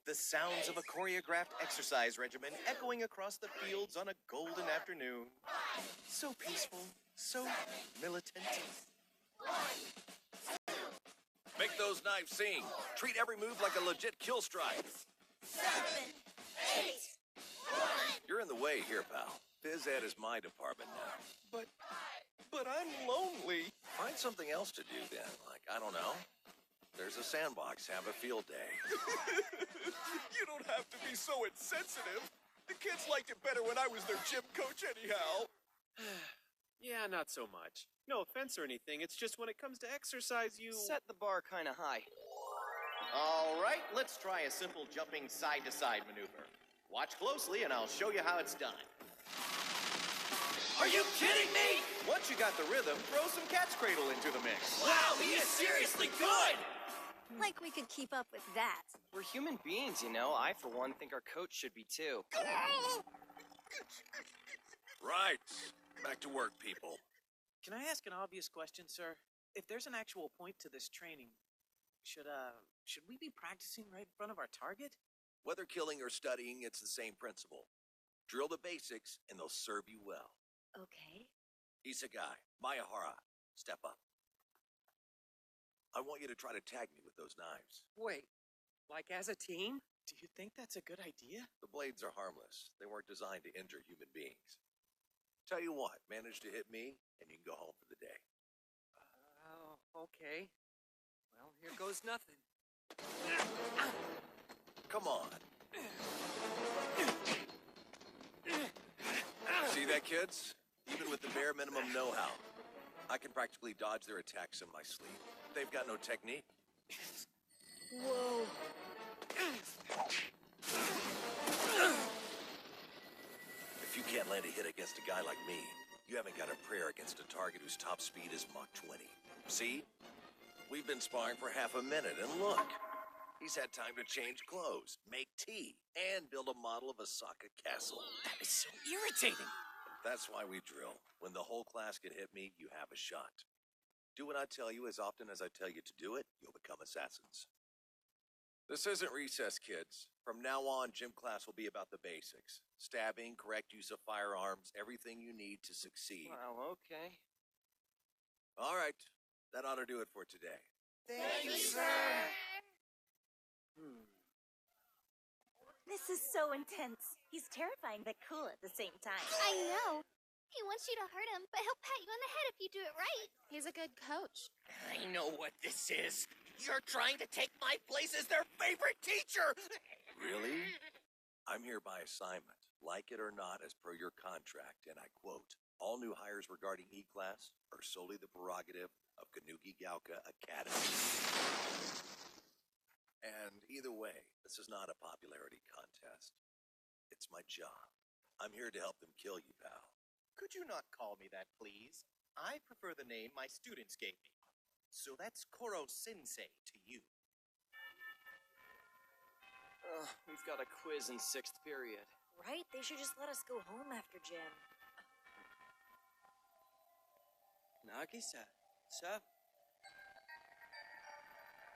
The sounds of a choreographed exercise regimen echoing across the fields on a golden afternoon. So peaceful, so militant. Make those knives sing. Treat every move like a legit kill strike. 7, 8, 1. You're in the way here, pal. Phys Ed is my department now. But I'm lonely. Find something else to do then. Like, I don't know. There's a sandbox. Have a field day. You don't have to be so insensitive. The kids liked it better when I was their gym coach anyhow. Yeah, not so much. No offense or anything, it's just when it comes to exercise, you set the bar kind of high. All right, let's try a simple jumping side-to-side maneuver. Watch closely and I'll show you how it's done. Are you kidding me? Once you got the rhythm, throw some cat's cradle into the mix. Wow, he is seriously good! Like we could keep up with that. We're human beings, you know. I, for one, think our coach should be too. Right. Back to work, people. Can I ask an obvious question, sir? If there's an actual point to this training, should we be practicing right in front of our target? Whether killing or studying, it's the same principle. Drill the basics, and they'll serve you well. Okay. Isegai, Mayahara, step up. I want you to try to tag me with those knives. Wait, like as a team? Do you think that's a good idea? The blades are harmless. They weren't designed to injure human beings. Tell you what, manage to hit me, and you can go home for the day. Okay. Well, here goes nothing. Come on. See that, kids? Even with the bare minimum know-how, I can practically dodge their attacks in my sleep. They've got no technique. Whoa. If you can't land a hit against a guy like me, you haven't got a prayer against a target whose top speed is Mach 20. See? We've been sparring for half a minute, and look. He's had time to change clothes, make tea, and build a model of a Sokka castle. That is so irritating. That's why we drill. When the whole class can hit me, you have a shot. Do what I tell you as often as I tell you to do it, you'll become assassins. This isn't recess, kids. From now on, gym class will be about the basics. Stabbing, correct use of firearms, everything you need to succeed. Wow, okay. All right, that ought to do it for today. Thank you, sir. This is so intense. He's terrifying but cool at the same time. I know. He wants you to hurt him, but he'll pat you on the head if you do it right. He's a good coach. I know what this is. You're trying to take my place as their favorite teacher. Really? I'm here by assignment, like it or not, as per your contract, and I quote, all new hires regarding E-Class are solely the prerogative of Kanuki Gauka Academy. And either way, this is not a popularity contest. It's my job. I'm here to help them kill you, pal. Could you not call me that, please? I prefer the name my students gave me. So that's Koro-sensei to you. We've got a quiz in 6th period. Right? They should just let us go home after gym. Nagisa, sup?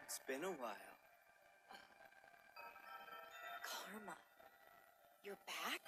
It's been a while. Karma. You're back?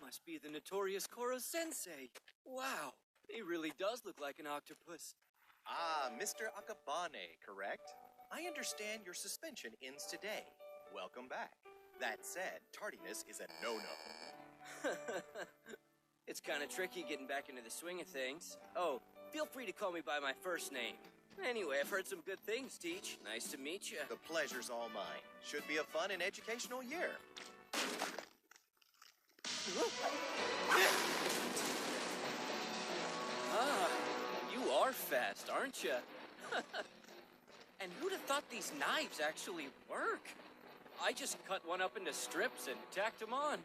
must be the notorious Koro-sensei. Wow, he really does look like an octopus. Ah, Mr. Akabane, correct? I understand your suspension ends today. Welcome back. That said, tardiness is a no-no. It's kind of tricky getting back into the swing of things. Oh, feel free to call me by my first name. Anyway, I've heard some good things, Teach. Nice to meet you. The pleasure's all mine. Should be a fun and educational year. Ah, you are fast, aren't you? And who'd have thought these knives actually work? I just cut one up into strips and tacked them on.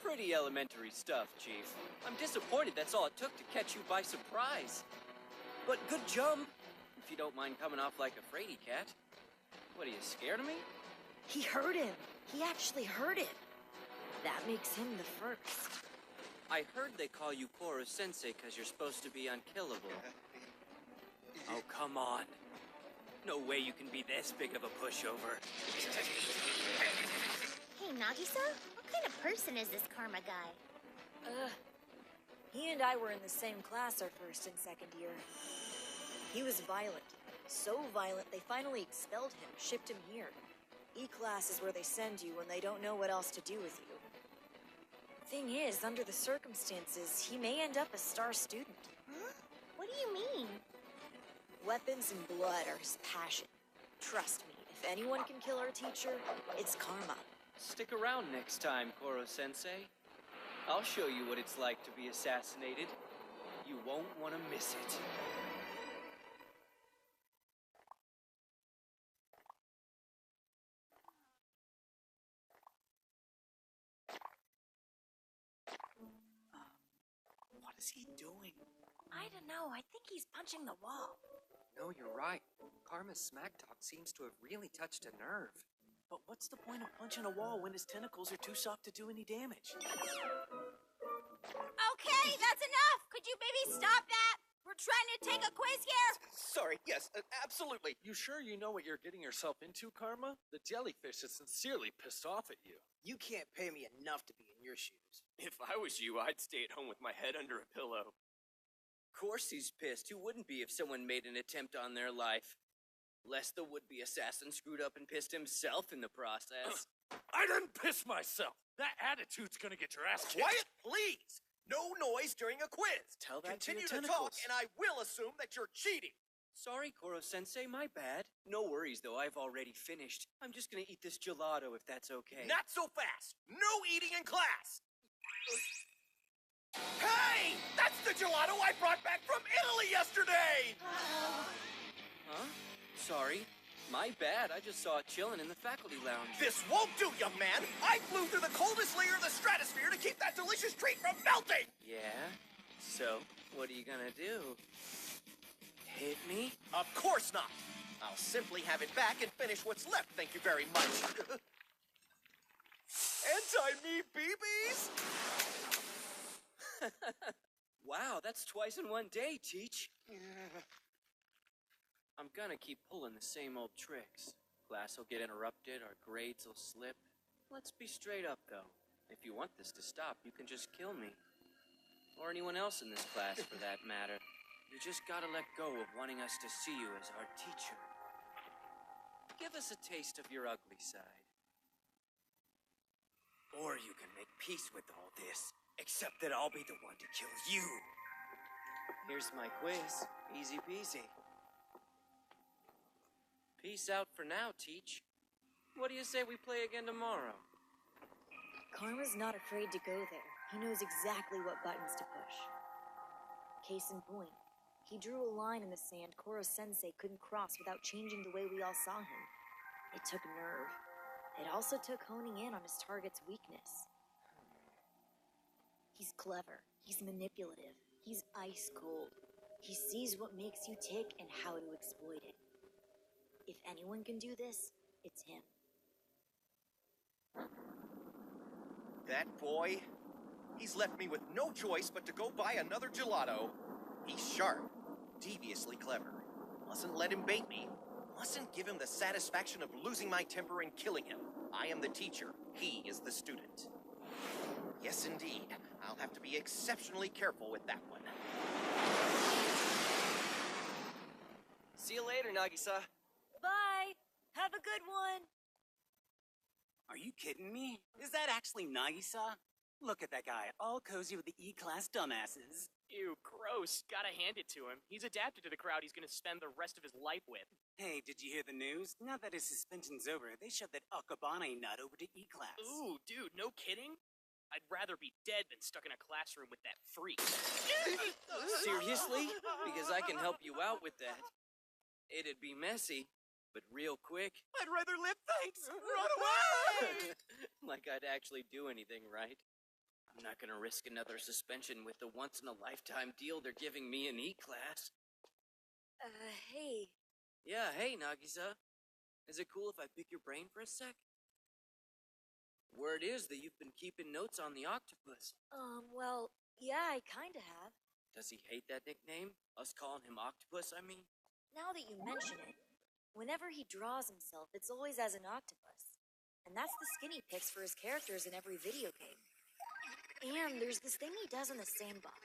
Pretty elementary stuff, Chief. I'm disappointed that's all it took to catch you by surprise. But good jump, if you don't mind coming off like a fraidy cat. What, are you scared of me? He heard him. He actually heard it. That makes him the first. I heard they call you Koro-sensei because you're supposed to be unkillable. Oh, come on. No way you can be this big of a pushover. Hey, Nagisa? What kind of person is this Karma guy? He and I were in the same class our first and second year. He was violent. So violent, they finally expelled him, shipped him here. E-class is where they send you when they don't know what else to do with you. Thing is, under the circumstances, he may end up a star student. Huh? What do you mean? Weapons and blood are his passion. Trust me, if anyone can kill our teacher, it's Karma. Stick around next time, Koro-sensei. I'll show you what it's like to be assassinated. You won't want to miss it. What is he doing? I don't know, I think he's punching the wall. No, you're right. Karma's smack talk seems to have really touched a nerve. But what's the point of punching a wall when his tentacles are too soft to do any damage? Okay, that's enough! Could you maybe stop that? We're trying to take a quiz here! Sorry, yes, absolutely. You sure you know what you're getting yourself into, Karma? The jellyfish is sincerely pissed off at you. You can't pay me enough to be in your shoes. If I was you, I'd stay at home with my head under a pillow. Of course he's pissed. Who wouldn't be if someone made an attempt on their life? Lest the would-be assassin screwed up and pissed himself in the process. I didn't piss myself! That attitude's gonna get your ass kicked. Quiet, please! No noise during a quiz. Tell that Continue to your to talk, tentacles. and I will assume that you're cheating. Sorry, Koro-sensei, my bad. No worries, though, I've already finished. I'm just gonna eat this gelato if that's okay. Not so fast. No eating in class. Hey! That's the gelato I brought back from Italy yesterday! Huh? Sorry. My bad, I just saw it chilling in the faculty lounge. This won't do, young man! I flew through the coldest layer of the stratosphere to keep that delicious treat from melting! Yeah? So, what are you gonna do? Hit me? Of course not! I'll simply have it back and finish what's left, thank you very much. Anti-me BBs? Wow, that's twice in one day, Teach. I'm gonna keep pulling the same old tricks. Class will get interrupted, our grades will slip. Let's be straight up, though. If you want this to stop, you can just kill me. Or anyone else in this class, for that matter. You just gotta let go of wanting us to see you as our teacher. Give us a taste of your ugly side. Or you can make peace with all this, except that I'll be the one to kill you. Here's my quiz. Easy peasy. Peace out for now, Teach. What do you say we play again tomorrow? Karma's not afraid to go there. He knows exactly what buttons to push. Case in point, he drew a line in the sand Koro-sensei couldn't cross without changing the way we all saw him. It took nerve. It also took honing in on his target's weakness. He's clever. He's manipulative. He's ice cold. He sees what makes you tick and how to exploit it. If anyone can do this, it's him. That boy, he's left me with no choice but to go buy another gelato. He's sharp, deviously clever. Mustn't let him bait me. Mustn't give him the satisfaction of losing my temper and killing him. I am the teacher. He is the student. Yes, indeed. I'll have to be exceptionally careful with that one. See you later, Nagisa. Bye. Have a good one. Are you kidding me? Is that actually Nagisa? Look at that guy, all cozy with the E-class dumbasses. Ew, gross. Gotta hand it to him. He's adapted to the crowd he's gonna spend the rest of his life with. Hey, did you hear the news? Now that his suspension's over, they shoved that Akabane nut over to E-class. Ooh, dude, no kidding? I'd rather be dead than stuck in a classroom with that freak. Seriously? Because I can help you out with that. It'd be messy, but real quick. I'd rather live, thanks! Run away! Like I'd actually do anything right. I'm not gonna risk another suspension with the once-in-a-lifetime deal they're giving me in E-class. Hey. Yeah, hey, Nagisa. Is it cool if I pick your brain for a sec? Word is that you've been keeping notes on the octopus. Well, yeah, I kinda have. Does he hate that nickname? Us calling him Octopus, I mean? Now that you mention it, whenever he draws himself, it's always as an octopus. And that's the skin he picks for his characters in every video game. And there's this thing he does in the sandbox.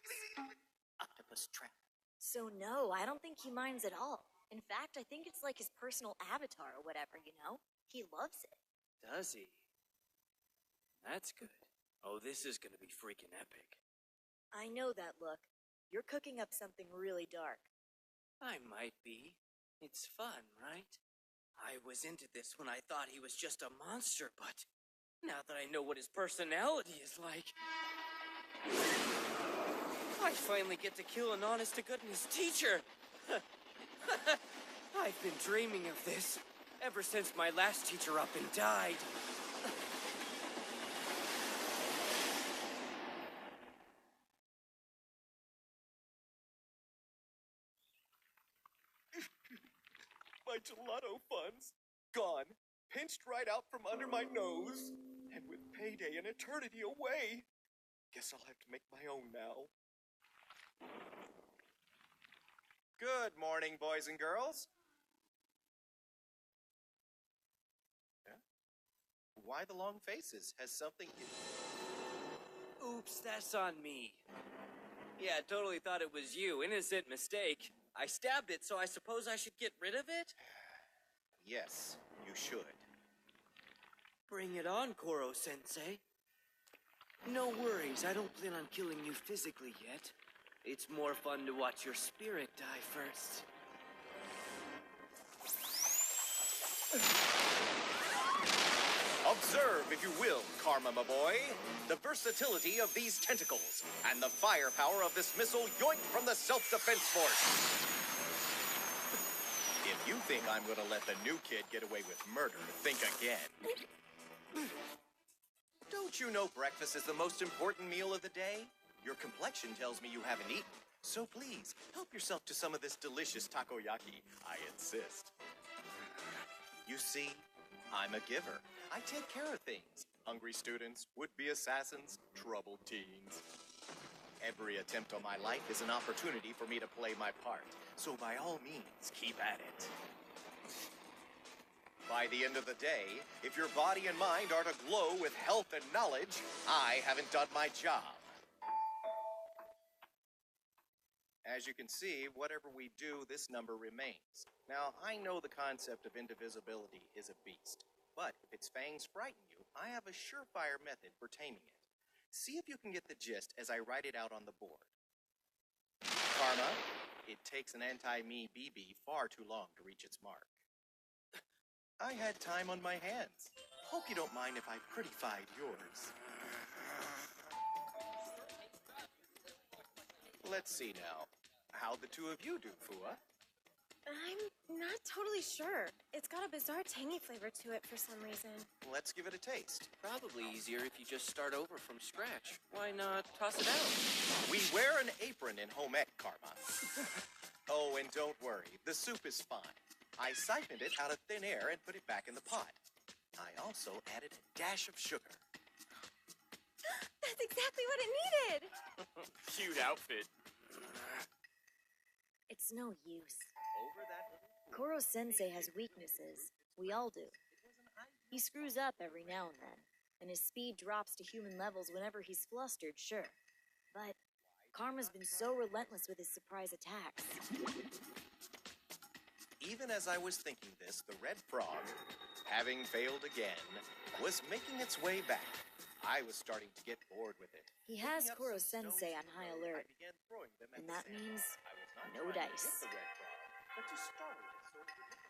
Octopus trap. So no, I don't think he minds at all. In fact, I think it's like his personal avatar or whatever, you know? He loves it. Does he? That's good. Oh, this is gonna be freaking epic. I know that look. You're cooking up something really dark. I might be. It's fun, right? I was into this when I thought he was just a monster, but now that I know what his personality is like, I finally get to kill an honest-to-goodness teacher. I've been dreaming of this ever since my last teacher up and died. My gelato funds, gone. Pinched right out from under my nose. And with payday and eternity away, guess I'll have to make my own now. Good morning, boys and girls. Yeah? Why the long faces? Has something... Oops, that's on me. Yeah, totally thought it was you. Innocent mistake. I stabbed it, so I suppose I should get rid of it? Yes, you should. Bring it on, Koro-sensei. No worries, I don't plan on killing you physically yet. It's more fun to watch your spirit die first. Observe, if you will, Karma, my boy, the versatility of these tentacles and the firepower of this missile yoinked from the self-defense force. If you think I'm gonna let the new kid get away with murder, think again. Don't you know breakfast is the most important meal of the day? Your complexion tells me you haven't eaten, so please, help yourself to some of this delicious takoyaki. I insist. You see, I'm a giver. I take care of things. Hungry students, would-be assassins, troubled teens. Every attempt on my life is an opportunity for me to play my part. So by all means, keep at it. By the end of the day, if your body and mind aren't aglow with health and knowledge, I haven't done my job. As you can see, whatever we do, this number remains. Now, I know the concept of indivisibility is a beast, but if its fangs frighten you, I have a surefire method for taming it. See if you can get the gist as I write it out on the board. Karma, it takes an anti-me BB far too long to reach its mark. I had time on my hands. Hope you don't mind if I prettified yours. Let's see now. How'd the two of you do, Fua? I'm not totally sure. It's got a bizarre tangy flavor to it for some reason. Let's give it a taste. Probably easier if you just start over from scratch. Why not toss it out? We wear an apron in home ec, Karma. Oh, and don't worry, the soup is fine. I siphoned it out of thin air and put it back in the pot. I also added a dash of sugar. That's exactly what it needed! Cute outfit. It's no use. Over that Koro-sensei has weaknesses. We all do. He screws up every now and then. and his speed drops to human levels whenever he's flustered, sure. But Karma's been so relentless with his surprise attacks. Even as I was thinking this, the red frog, having failed again, was making its way back. I was starting to get bored with it. He has Picking up Koro some stones Sensei in on the high road, alert, I began throwing them at and the that sand. means I was not no trying to dice. hit the red frog, but to startle it so it would look around.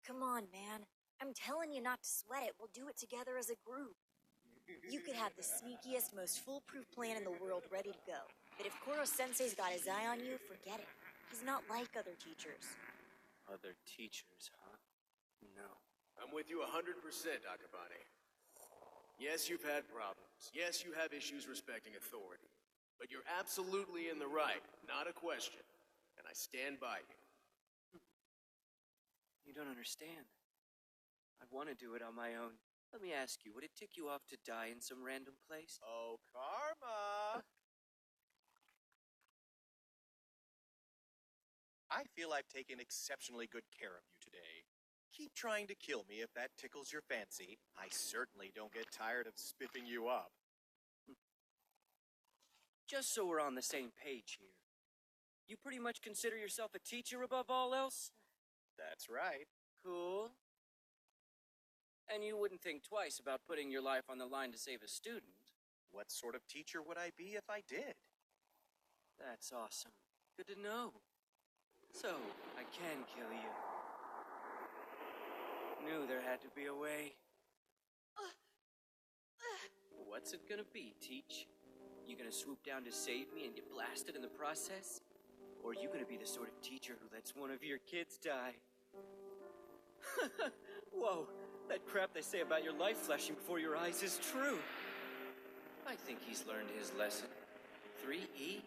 Come on, man. I'm telling you not to sweat it. We'll do it together as a group. You could have the sneakiest, most foolproof plan in the world ready to go. But if Koro Sensei's got his eye on you, forget it. He's not like other teachers. Other teachers, huh? No. I'm with you 100%, Akabane. Yes, you've had problems. Yes, you have issues respecting authority. But you're absolutely in the right, not a question. And I stand by you. You don't understand. I want to do it on my own. Let me ask you, would it tick you off to die in some random place? Oh, Karma! I feel I've taken exceptionally good care of you today. Keep trying to kill me if that tickles your fancy. I certainly don't get tired of spiffing you up. Just so we're on the same page here. You pretty much consider yourself a teacher above all else? That's right. Cool. And you wouldn't think twice about putting your life on the line to save a student. What sort of teacher would I be if I did? That's awesome. Good to know. So, I can kill you. Knew there had to be a way. What's it gonna be, Teach? You gonna swoop down to save me and get blasted in the process? Or you gonna be the sort of teacher who lets one of your kids die? Whoa, that crap they say about your life flashing before your eyes is true. I think he's learned his lesson. 3E?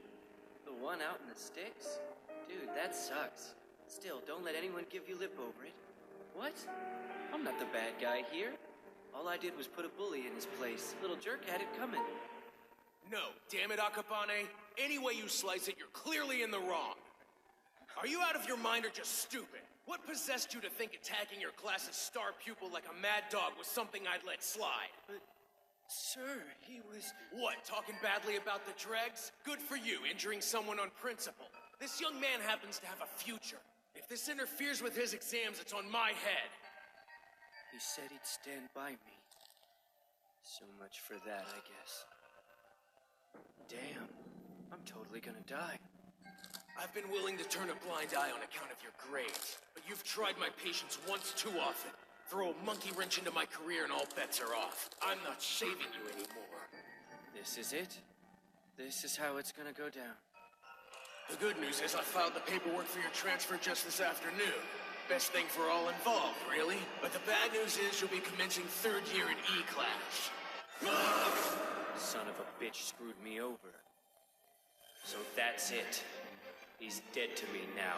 The one out in the sticks? Dude, that sucks. Still, don't let anyone give you lip over it. What? I'm not the bad guy here. All I did was put a bully in his place. Little jerk had it coming. No, damn it, Akabane. Any way you slice it, you're clearly in the wrong. Are you out of your mind or just stupid? What possessed you to think attacking your class's star pupil like a mad dog was something I'd let slide? But, sir, he was... What, talking badly about the dregs? Good for you, injuring someone on principle. This young man happens to have a future. If this interferes with his exams, it's on my head. He said he'd stand by me. So much for that, I guess. Damn, I'm totally gonna die. I've been willing to turn a blind eye on account of your grades, but you've tried my patience once too often. Throw a monkey wrench into my career and all bets are off. I'm not saving you anymore. This is it? This is how it's gonna go down. The good news is I filed the paperwork for your transfer just this afternoon. Best thing for all involved, really. But the bad news is you'll be commencing third year in E-class. Son of a bitch screwed me over. So that's it. He's dead to me now.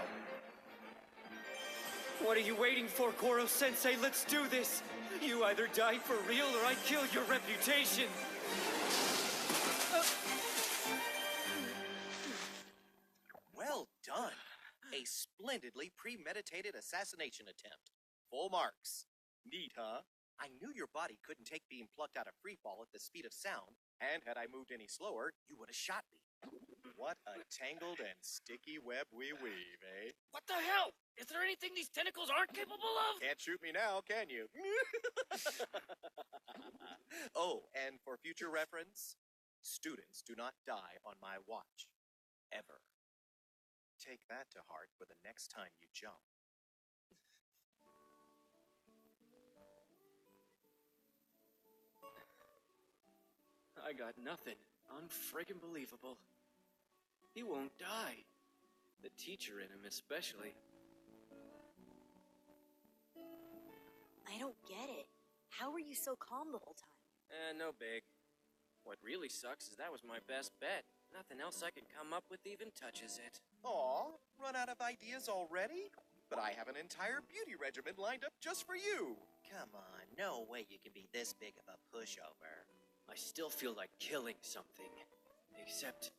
What are you waiting for, Koro-sensei? Let's do this! You either die for real or I kill your reputation! Well done. A splendidly premeditated assassination attempt. Full marks. Neat, huh? I knew your body couldn't take being plucked out of freefall at the speed of sound, and had I moved any slower, you would have shot me. What a tangled and sticky web we weave, eh? What the hell? Is there anything these tentacles aren't capable of? Can't shoot me now, can you? Oh, and for future reference, students do not die on my watch. Ever. Take that to heart for the next time you jump. I got nothing. Unfriggin' believable. He won't die. The teacher in him especially. I don't get it. How were you so calm the whole time? No big. What really sucks is that was my best bet. Nothing else I could come up with even touches it. Aw, run out of ideas already? But I have an entire beauty regimen lined up just for you. Come on, no way you can be this big of a pushover. I still feel like killing something. Except,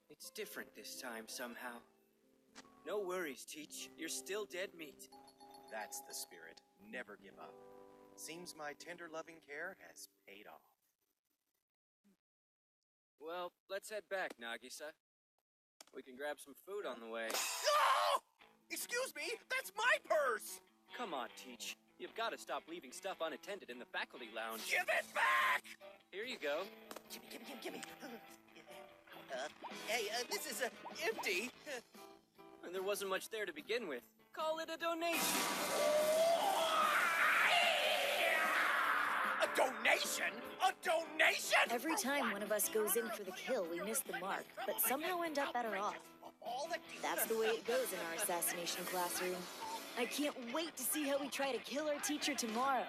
it's different this time somehow. No worries, Teach. You're still dead meat. That's the spirit. Never give up. Seems my tender loving care has paid off. Well, let's head back, Nagisa. We can grab some food on the way. Oh! Excuse me, that's my purse! Come on, Teach. You've got to stop leaving stuff unattended in the faculty lounge. Give it back! Here you go. Gimme. Hey, this is empty. And there wasn't much there to begin with. Call it a donation. A donation? A donation? Every time one of us goes in for the kill, we miss the mark, but somehow end up better off. That's the way it goes in our assassination classroom. I can't wait to see how we try to kill our teacher tomorrow.